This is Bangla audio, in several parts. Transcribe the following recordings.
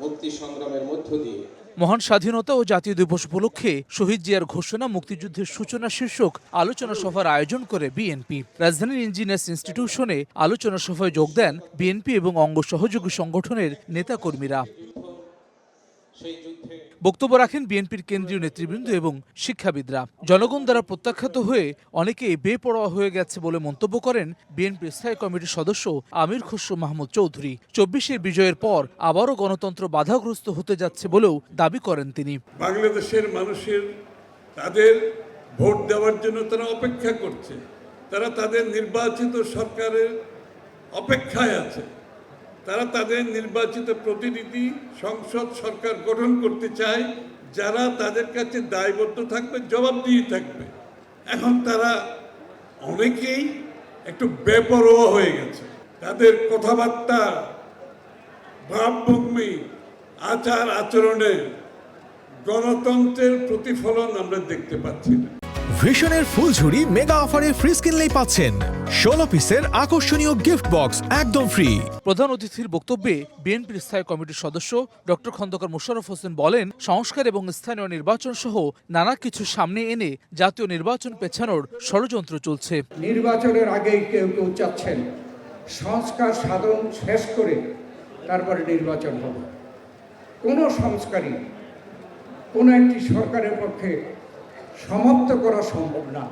মুক্তি সংগ্রামের মধ্য দিয়ে মহান স্বাধীনতা ও জাতীয় দিবস উপলক্ষে শহীদ জিয়ার ঘোষণা মুক্তিযুদ্ধের সূচনা শীর্ষক আলোচনা সভার আয়োজন করে বিএনপি। রাজধানীর ইঞ্জিনিয়ার্স ইনস্টিটিউশনে আলোচনা সভায় যোগ দেন বিএনপি এবং অঙ্গ সহযোগী সংগঠনের নেতাকর্মীরা। বক্তব্য রাখেন বিএনপির কেন্দ্রীয় নেতৃবৃন্দ এবং শিক্ষাবিদরা। জনগণ দ্বারা প্রত্যাখ্যাত হয়ে অনেকেই বেপরোয়া হয়ে গেছে বলে মন্তব্য করেন বিএনপির স্থায়ী কমিটির সদস্য আমির খসরু মাহমুদ চৌধুরী। ২৪-এর বিজয়ের পর আবারও গণতন্ত্র বাধাগ্রস্ত হতে যাচ্ছে বলেও দাবি করেন তিনি। বাংলাদেশের মানুষের তাদের ভোট দেওয়ার জন্য তারা অপেক্ষা করছে, তারা তাদের নির্বাচিত সরকারের অপেক্ষায় আছে, তারা তাদের নির্বাচিত প্রতিনিধি সংসদ সরকার গঠন করতে চায় যারা তাদের কাছে দায়বদ্ধ থাকবে, জবাবদিহি থাকবে। এখন তারা অনেকেই একটু বেপরোয়া হয়ে গেছে। তাদের কথাবার্তা, ভাবভঙ্গি, আচার আচরণে গণতন্ত্রের প্রতিফলন আমরা দেখতে পাচ্ছি না। ভিশনের ফুলঝুরি মেগা অফারে ফ্রিজ কিনলেই পাচ্ছেন ১৬ পিসের আকর্ষণীয় গিফট বক্স একদম ফ্রি। প্রধান অতিথির বক্তব্যে বিএনপির স্থায়ী কমিটির সদস্য ডক্টর খন্দকার মোশাররফ হোসেন বলেন, সংস্কার এবং স্থানীয় নির্বাচন সহ নানা কিছু সামনে এনে জাতীয় নির্বাচন পেছানোর ষড়যন্ত্র চলছে। নির্বাচনের আগেই কেউ কেউ চাচ্ছেন সংস্কার সাধন শেষ করে তারপরে নির্বাচন হবে। কোনো সংস্কারই কোনো একটি সরকারের পক্ষে সমাপ্ত করা সম্ভব না।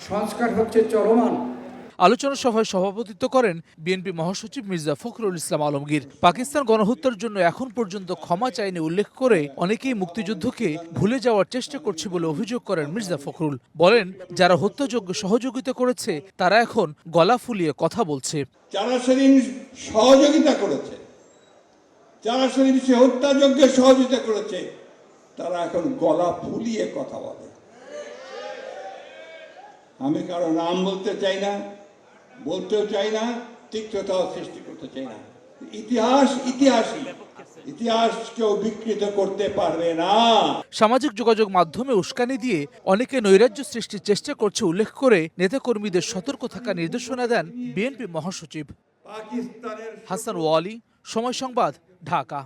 সংস্কার হচ্ছে চলমান। আলোচনা সভায় সভাপতিত্ব করেন বিএনপি মহাসচিব মির্জা ফখরুল ইসলাম আলমগীর। পাকিস্তান গণহত্যার জন্য এখন পর্যন্ত ক্ষমা চায়নি উল্লেখ করে অনেকেই মুক্তিযুদ্ধকে ভুলে যাওয়ার চেষ্টা করছে বলে অভিযোগ করেন মির্জা ফখরুল। বলেন, যারা হত্যাযজ্ঞ সহযোগিতা করেছে তারা এখন গলা ফুলিয়ে কথা বলছে। যারা সেদিন সহযোগিতা করেছে, যারা সেদিন সে হত্যাযজ্ঞে সহযোগিতা করেছে, তারা এখন গলা ফুলিয়ে কথা বলে। আমি কারো নাম বলতে চাই না, বলতেও চাই না, তিক্ততাও সৃষ্টি করতে চাই না। ইতিহাস কেউ বিকৃত করতে পারবে না। সামাজিক যোগাযোগ মাধ্যমে উস্কানি দিয়ে অনেকে নৈরাজ্য সৃষ্টির চেষ্টা করছে উল্লেখ করে নেতাকর্মীদের সতর্ক থাকার নির্দেশনা দেন বিএনপি মহাসচিব। হাসান ওয়ালি, সময় সংবাদ, ঢাকা।